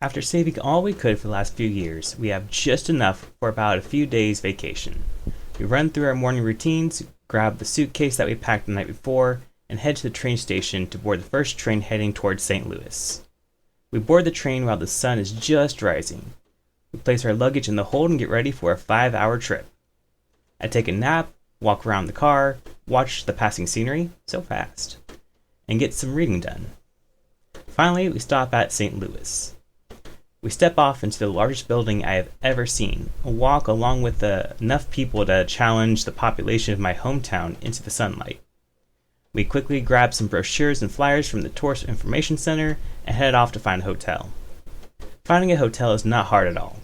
After saving all we could for the last few years, we have just enough for about a few days vacation. We run through our morning routines, grab the suitcase that we packed the night before, and head to the train station to board the first train heading towards St. Louis. We board the train while the sun is just rising. We place our luggage in the hold and get ready for a 5-hour trip. I take a nap, walk around the car, watch the passing scenery, so fast, and get some reading done. Finally, we stop at St. Louis. We step off into the largest building I have ever seen, and walk along with enough people to challenge the population of my hometown into the sunlight. We quickly grab some brochures and flyers from the Tourist Information Center and head off to find a hotel. Finding a hotel is not hard at all.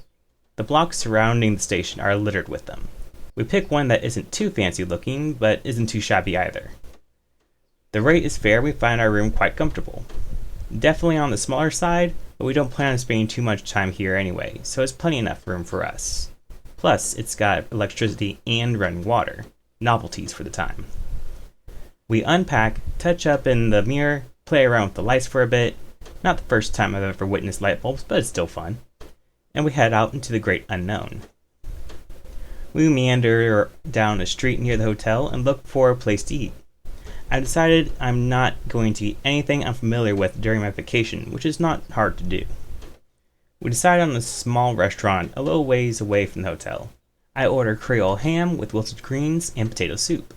The blocks surrounding the station are littered with them. We pick one that isn't too fancy looking, but isn't too shabby either. The rate is fair, we find our room quite comfortable. Definitely on the smaller side, but we don't plan on spending too much time here anyway, so it's plenty enough room for us. Plus, it's got electricity and running water. Novelties for the time. We unpack, touch up in the mirror, play around with the lights for a bit. Not the first time I've ever witnessed light bulbs, but it's still fun. And we head out into the great unknown. We meander down a street near the hotel and look for a place to eat. I decided I'm not going to eat anything I'm familiar with during my vacation, which is not hard to do. We decide on a small restaurant a little ways away from the hotel. I order Creole ham with wilted greens and potato soup.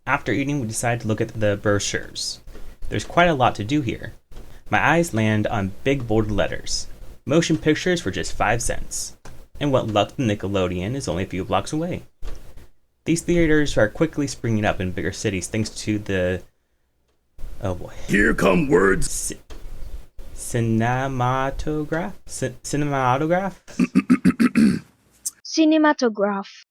After eating, we decide to look at the brochures. There's quite a lot to do here. My eyes land on big bolded letters. Motion pictures for just 5 cents. And what luck, the Nickelodeon is only a few blocks away. These theaters are quickly springing up in bigger cities thanks to the... oh boy. Here come words. Cinematograph? Cinematograph? Cinematograph.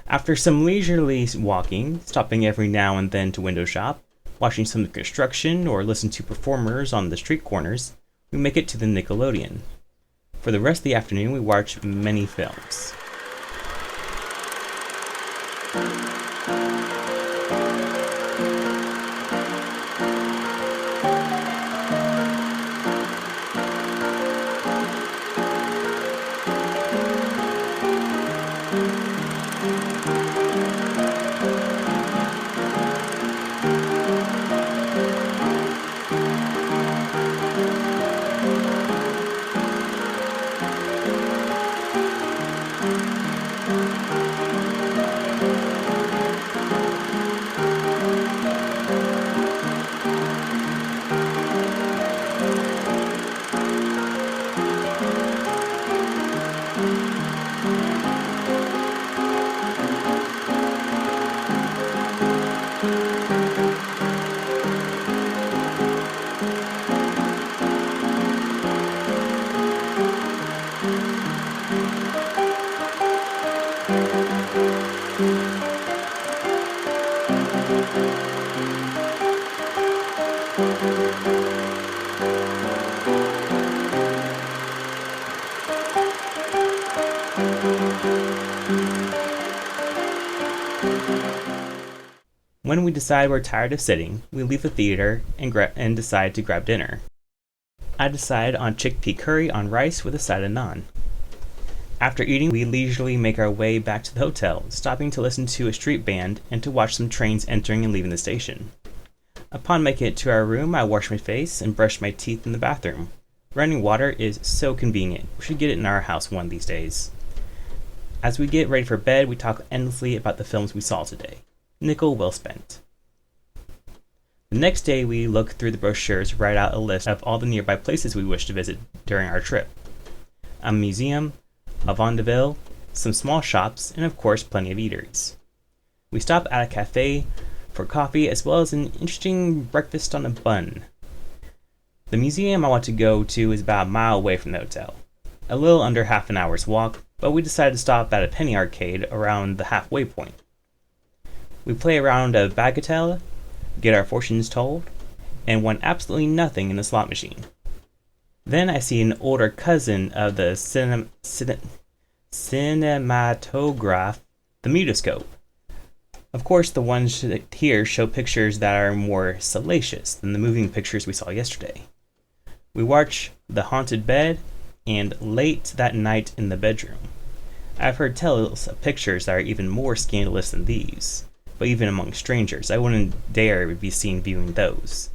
After some leisurely walking, stopping every now and then to window shop, watching some construction or listen to performers on the street corners, we make it to the Nickelodeon. For the rest of the afternoon, we watch many films. When we decide we're tired of sitting, we leave the theater and decide to grab dinner. I decide on chickpea curry on rice with a side of naan. After eating, we leisurely make our way back to the hotel, stopping to listen to a street band and to watch some trains entering and leaving the station. Upon making it to our room, I wash my face and brush my teeth in the bathroom. Running water is so convenient. We should get it in our house one of these days. As we get ready for bed, we talk endlessly about the films we saw today. Nickel well spent. The next day, we look through the brochures, write out a list of all the nearby places we wish to visit during our trip. A museum, a vaudeville, some small shops, and of course plenty of eateries. We stop at a cafe for coffee as well as an interesting breakfast on a bun. The museum I want to go to is about a mile away from the hotel. A little under half an hour's walk, but we decided to stop at a penny arcade around the halfway point. We play around a bagatelle, get our fortunes told, and won absolutely nothing in the slot machine. Then I see an older cousin of the cinematograph, the mutoscope. Of course, the ones here show pictures that are more salacious than the moving pictures we saw yesterday. We watch The Haunted Bed and Late That Night in the Bedroom. I've heard tales of pictures that are even more scandalous than these, but even among strangers, I wouldn't dare be seen viewing those.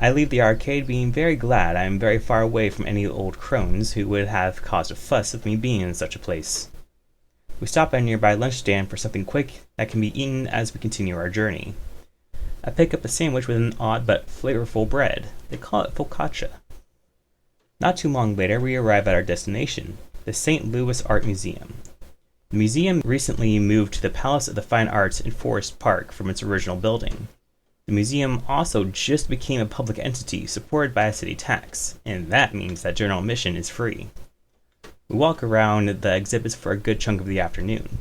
I leave the arcade being very glad I am very far away from any old crones who would have caused a fuss of me being in such a place. We stop at a nearby lunch stand for something quick that can be eaten as we continue our journey. I pick up a sandwich with an odd but flavorful bread. They call it focaccia. Not too long later, we arrive at our destination, the St. Louis Art Museum. The museum recently moved to the Palace of the Fine Arts in Forest Park from its original building. The museum also just became a public entity supported by a city tax, and that means that general admission is free. We walk around the exhibits for a good chunk of the afternoon.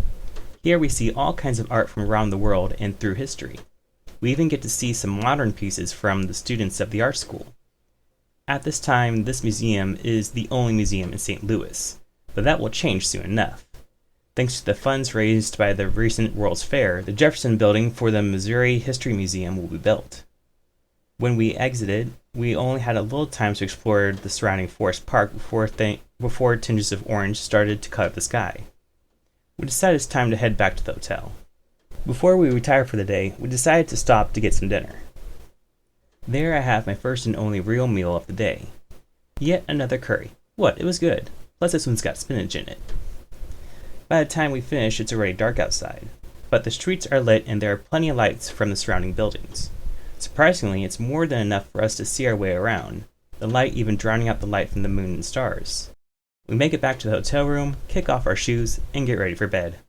Here we see all kinds of art from around the world and through history. We even get to see some modern pieces from the students of the art school. At this time, this museum is the only museum in St. Louis, but that will change soon enough. Thanks to the funds raised by the recent World's Fair, the Jefferson Building for the Missouri History Museum will be built. When we exited, we only had a little time to explore the surrounding Forest Park before tinges of orange started to cut up the sky. We decided it's time to head back to the hotel. Before we retire for the day, we decided to stop to get some dinner. There I have my first and only real meal of the day. Yet another curry. What? It was good. Plus this one's got spinach in it. By the time we finish, it's already dark outside, but the streets are lit and there are plenty of lights from the surrounding buildings. Surprisingly, it's more than enough for us to see our way around, the light even drowning out the light from the moon and stars. We make it back to the hotel room, kick off our shoes, and get ready for bed.